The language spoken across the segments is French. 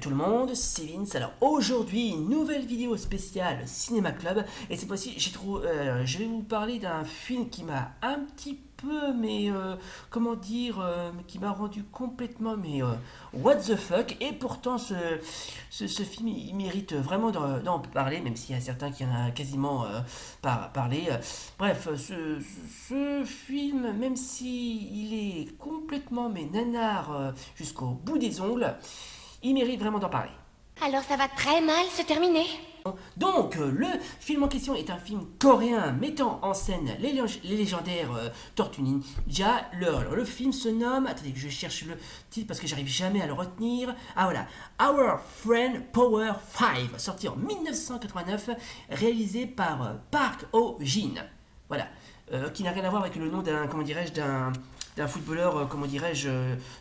tout le monde, c'est Vince. Alors aujourd'hui, une nouvelle vidéo spéciale Cinéma Club. Et cette fois-ci, je vais vous parler d'un film qui m'a un petit peu, comment dire, qui m'a rendu complètement, what the fuck. Et pourtant, ce film, il mérite vraiment d'en parler, même s'il y a certains qui en ont quasiment parlé. Bref, ce film, même si il est complètement, nanar jusqu'au bout des ongles, il mérite vraiment d'en parler. Alors ça va très mal se terminer. Donc, le film en question est un film coréen mettant en scène les légendaires Tortues Ninja. Le film se nomme, attendez, je cherche le titre parce que j'arrive jamais à le retenir. Ah voilà, Our Friend Power 5, sorti en 1989, réalisé par Park Oh-jin. Voilà, qui n'a rien à voir avec le nom d'un, comment dirais-je, d'un footballeur, comment dirais-je,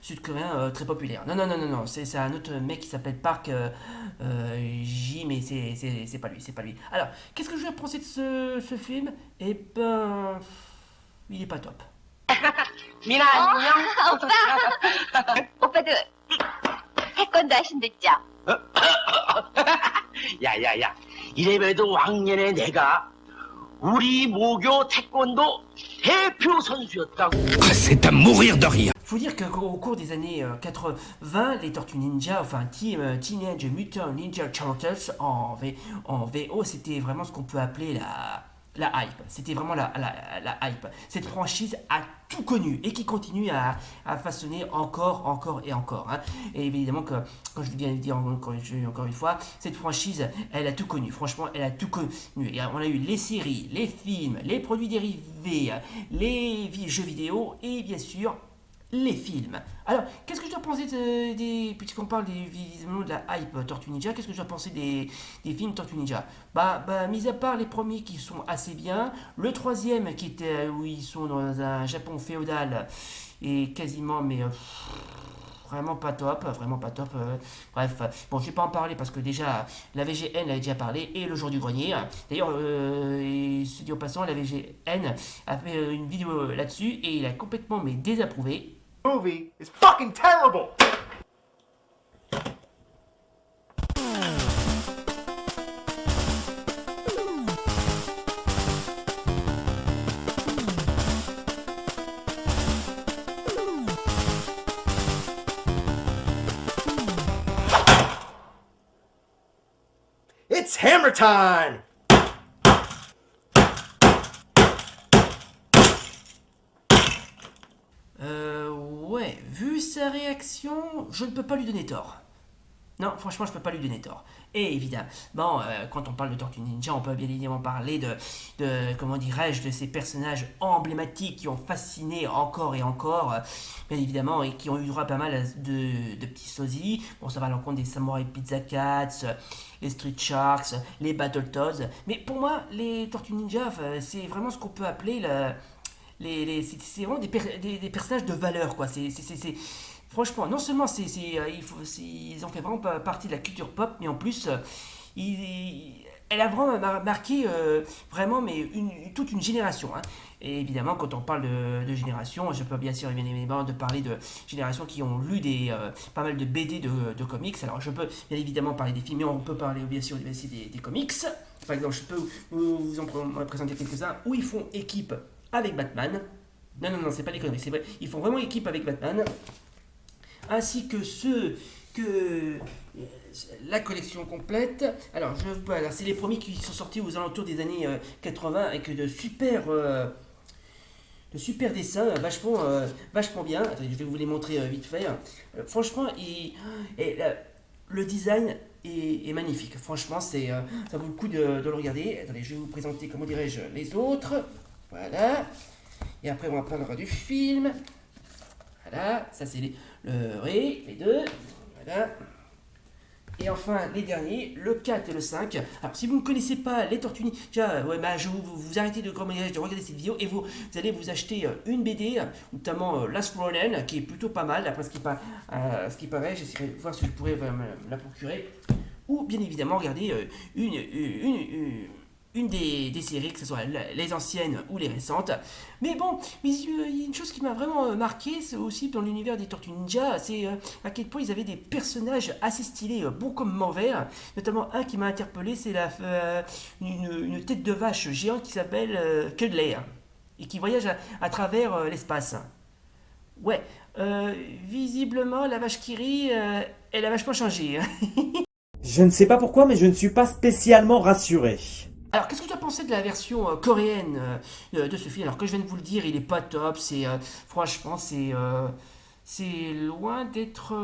sud-coréen très populaire. Non, c'est un autre mec qui s'appelle Park J, mais c'est pas lui, c'est pas lui. Alors, qu'est-ce que je vais penser de ce film? Eh ben, il est pas top. 미나 안녕. 오빠! 오빠도 태권도 하신댔죠? 야야야. 이래봬도 왕년에 내가 우리 모교 태권도 대표 선수였다고. Ah, c'est à mourir de rire. Faut dire qu'au cours des années 80, les Tortues Ninja, enfin Teenage Mutant Ninja Turtles en VO, c'était vraiment ce qu'on peut appeler la hype. C'était vraiment la hype. Cette franchise a tout connu et qui continue à façonner encore et encore. Hein. Et évidemment que, quand je viens de dire encore une fois, cette franchise, elle a tout connu. Franchement, elle a tout connu. Et on a eu les séries, les films, les produits dérivés, les jeux vidéo et bien sûr les films. Alors, qu'est-ce que je dois penser puisqu'on parle de la hype Tortue Ninja, qu'est-ce que je dois penser des films Tortue Ninja? Mis à part les premiers qui sont assez bien, le troisième qui était où ils sont dans un Japon féodal et quasiment, vraiment pas top, bref, bon, je vais pas en parler parce que déjà la VGN avait déjà parlé et le jour du grenier. D'ailleurs, se dit en passant, la VGN a fait une vidéo là-dessus et il a complètement désapprouvé. Movie is fucking terrible. It's hammer time. Ouais, vu sa réaction, je ne peux pas lui donner tort. Non, franchement, je peux pas lui donner tort. Et évidemment, quand on parle de Tortue Ninja, on peut bien évidemment parler comment dirais-je, de ces personnages emblématiques qui ont fasciné encore et encore, bien évidemment, et qui ont eu droit à pas mal de petits sosies. Bon, ça va à l'encontre des Samurai Pizza Cats, les Street Sharks, les Battletoads. Mais pour moi, les Tortues Ninja, c'est vraiment ce qu'on peut appeler c'est vraiment des personnages de valeur, quoi. Franchement, non seulement ils ont fait vraiment partie de la culture pop, mais en plus, elle a vraiment marqué vraiment toute une génération. Hein. Et évidemment, quand on parle de génération, je peux bien sûr évidemment de parler de générations qui ont lu pas mal de BD de comics. Alors, je peux bien évidemment parler des films, mais on peut parler bien sûr aussi des comics. Par exemple, je peux vous en présenter quelques-uns où ils font équipe avec Batman. Non, c'est pas des conneries, c'est vrai. Ils font vraiment équipe avec Batman. Ainsi que la collection complète. Alors, c'est les premiers qui sont sortis aux alentours des années 80 avec de super dessins, vachement bien. Attendez, je vais vous les montrer vite fait. Franchement, le design est magnifique. Franchement, ça vaut le coup de le regarder. Attendez, je vais vous présenter, comment dirais-je, les autres. Voilà. Et après, on va prendre du film. Voilà. Ça, c'est les deux. Voilà. Et enfin, les derniers, le 4 et le 5. Alors, si vous ne connaissez pas les Tortues Ninja, je vous arrêtez de regarder cette vidéo et vous allez vous acheter une BD, notamment Last Ronin, qui est plutôt pas mal, d'après ce qui paraît. J'essaierai de voir si je pourrais me la procurer. Ou, bien évidemment, regarder une des séries, que ce soit les anciennes ou les récentes. Mais bon, mais il y a une chose qui m'a vraiment marqué, c'est aussi dans l'univers des Tortues Ninja, c'est à quel point ils avaient des personnages assez stylés, bons comme mauvais. Notamment un qui m'a interpellé, c'est une tête de vache géante qui s'appelle Cudley, et qui voyage à travers l'espace. Ouais, visiblement la vache qui rit, elle a vachement changé. Je ne sais pas pourquoi, mais je ne suis pas spécialement rassuré. Alors, qu'est-ce que tu as pensé de la version coréenne de ce film? Alors, que je viens de vous le dire, il est pas top. Franchement, c'est loin d'être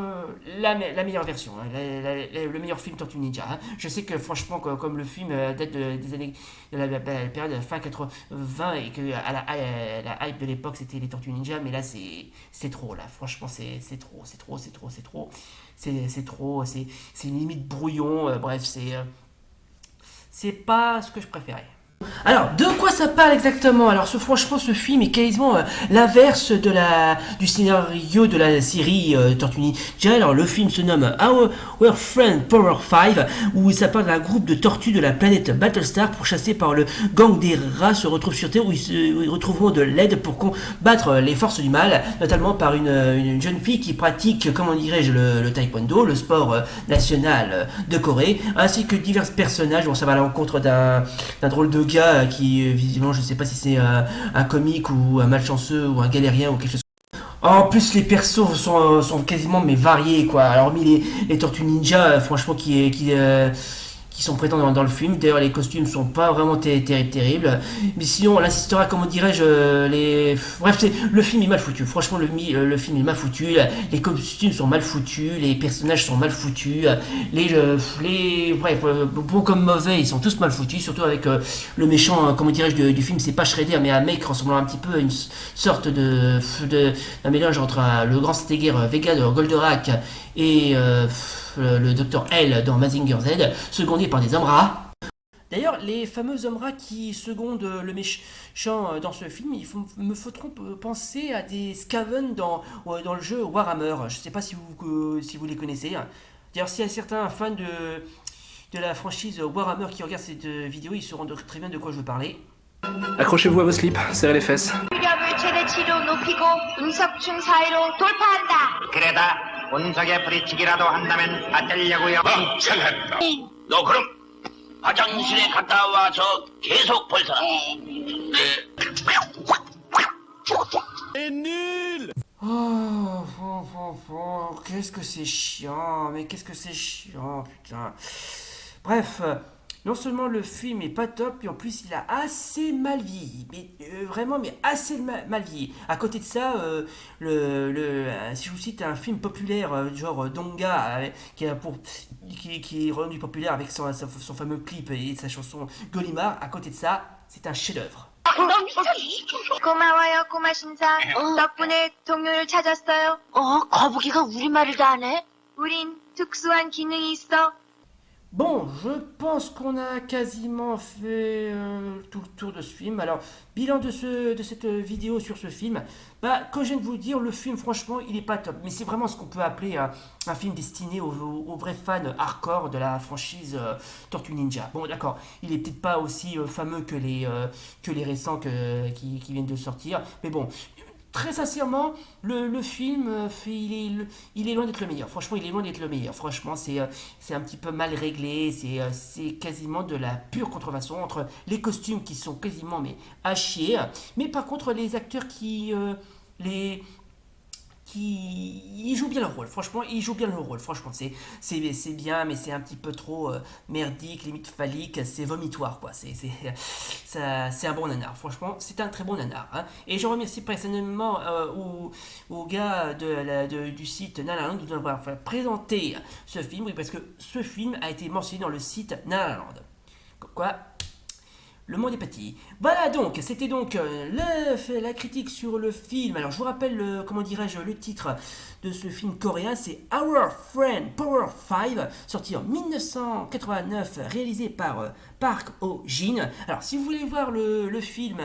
la meilleure version, hein, le meilleur film Tortue Ninja, hein. Je sais que franchement, comme le film date des années de la période fin 80 et que la hype de l'époque c'était les Tortues Ninja, mais là c'est trop là. Franchement, c'est trop, c'est limite brouillon. Bref, c'est pas ce que je préférais. Alors, de quoi ça parle exactement? Alors, franchement, ce film est quasiment l'inverse du scénario de la série Tortue Ninja. Alors, le film se nomme Our Friend Power 5, où ça parle d'un groupe de tortues de la planète Battlestar pourchassés par le gang des rats se retrouvent sur Terre, où ils retrouveront de l'aide pour combattre les forces du mal, notamment par une jeune fille qui pratique, comment dirais-je, le taekwondo, le sport national de Corée, ainsi que divers personnages. Bon, ça va à l'encontre d'un drôle de gars qui visiblement je sais pas si c'est un comique ou un malchanceux ou un galérien ou quelque chose. En plus les persos sont quasiment mais variés quoi. Alors hormis les Tortues Ninja franchement qui sont présents dans le film. D'ailleurs, les costumes sont pas vraiment terribles. Mais sinon, on insistera, comment dirais-je, bref, le film est mal foutu. Franchement, le film est mal foutu. Les costumes sont mal foutus. Les personnages sont mal foutus. Bref, bons comme mauvais, ils sont tous mal foutus. Surtout avec le méchant, comment dirais-je, du film, c'est pas Shredder, mais un mec ressemblant un petit peu à une sorte d'un mélange entre le grand Steger Vega de Goldorak et le Dr L dans Mazinger Z, secondé par des hommes rats. D'ailleurs, les fameux hommes rats qui secondent le méchant dans ce film, me feront penser à des Skaven dans le jeu Warhammer. Je sais pas si vous les connaissez. D'ailleurs, s'il y a certains fans de la franchise Warhammer qui regardent cette vidéo, ils sauront très bien de quoi je veux parler. Accrochez-vous à vos slips, serrez les fesses. 위력을 최대치로 높이고 운석충 사이로 돌파한다. 그래다 운석에 부딪히기라도 한다면 어쩌려고요? 멍청한 놈. 너 그럼 화장실에 갔다 와서 계속 벌써. Qu'est-ce que c'est chiant, mais qu'est-ce que c'est chiant, putain. Bref, non seulement le film est pas top, et en plus il a assez mal vieilli, mais vraiment, mais assez mal vieilli. À côté de ça, si je vous cite un film populaire genre Donga, qui est rendu populaire avec son fameux clip et sa chanson Golimar, à côté de ça, c'est un chef-d'œuvre. 고마워요, 꼬마 신사. 덕분에 동료를 찾았어요. 거북이가 우리말을 다 하네? 우린 특수한 기능이 있어. Bon, je pense qu'on a quasiment fait tout le tour de ce film. Alors, bilan de cette vidéo sur ce film. Bah, comme je viens de vous le dire, le film, franchement, il est pas top. Mais c'est vraiment ce qu'on peut appeler un film destiné aux vrais fans hardcore de la franchise Tortue Ninja. Bon, d'accord, il est peut-être pas aussi fameux que les récents qui viennent de sortir. Mais bon, très sincèrement, le film, il est loin d'être le meilleur. Franchement, il est loin d'être le meilleur. Franchement, c'est un petit peu mal réglé. C'est quasiment de la pure contrefaçon entre les costumes qui sont quasiment mais à chier. Mais par contre, les acteurs ils jouent bien leur rôle. Franchement, ils jouent bien leur rôle. Franchement, c'est bien, mais c'est un petit peu trop merdique, limite phallique. C'est vomitoire, quoi. C'est un bon nanar. Franchement, c'est un très bon nanar, hein. Et je remercie personnellement aux gars du site Nanaland de nous avoir présenté ce film. Oui, parce que ce film a été mentionné dans le site Nanaland. Comme quoi, le monde est petit. Voilà donc, c'était donc la critique sur le film. Alors je vous rappelle, comment dirais-je, le titre de ce film coréen, c'est Our Friend Power 5, sorti en 1989, réalisé par Park Oh-jin. Alors si vous voulez voir le film,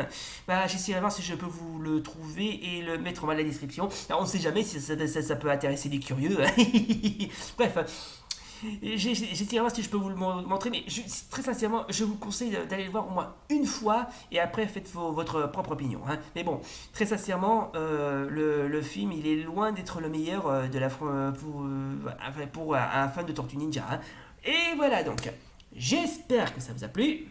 bah, j'essaierai de voir si je peux vous le trouver et le mettre en bas de la description. Alors, on ne sait jamais si ça peut intéresser des curieux. Bref. J'essaierai de voir si je peux vous le montrer, mais très sincèrement, je vous conseille d'aller le voir au moins une fois et après faites votre propre opinion. Hein. Mais bon, très sincèrement, le film il est loin d'être le meilleur de la pour un fan de Tortue Ninja. Hein. Et voilà donc, j'espère que ça vous a plu.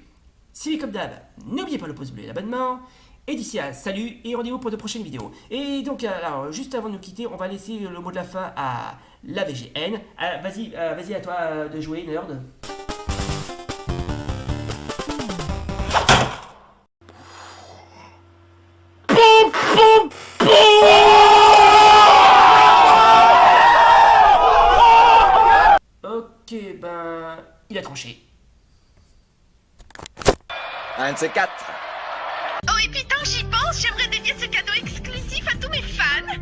Si comme d'hab, n'oubliez pas le pouce bleu et l'abonnement. Et d'ici là, salut et rendez-vous pour de prochaines vidéos. Et donc, alors, juste avant de nous quitter, on va laisser le mot de la fin à la VGN. Vas-y à toi de jouer, nerd. Ok, ben, il a tranché. Un de ces quatre. Oh, et puis tant que j'y pense, j'aimerais dédier ce cadeau exclusif à tous mes fans.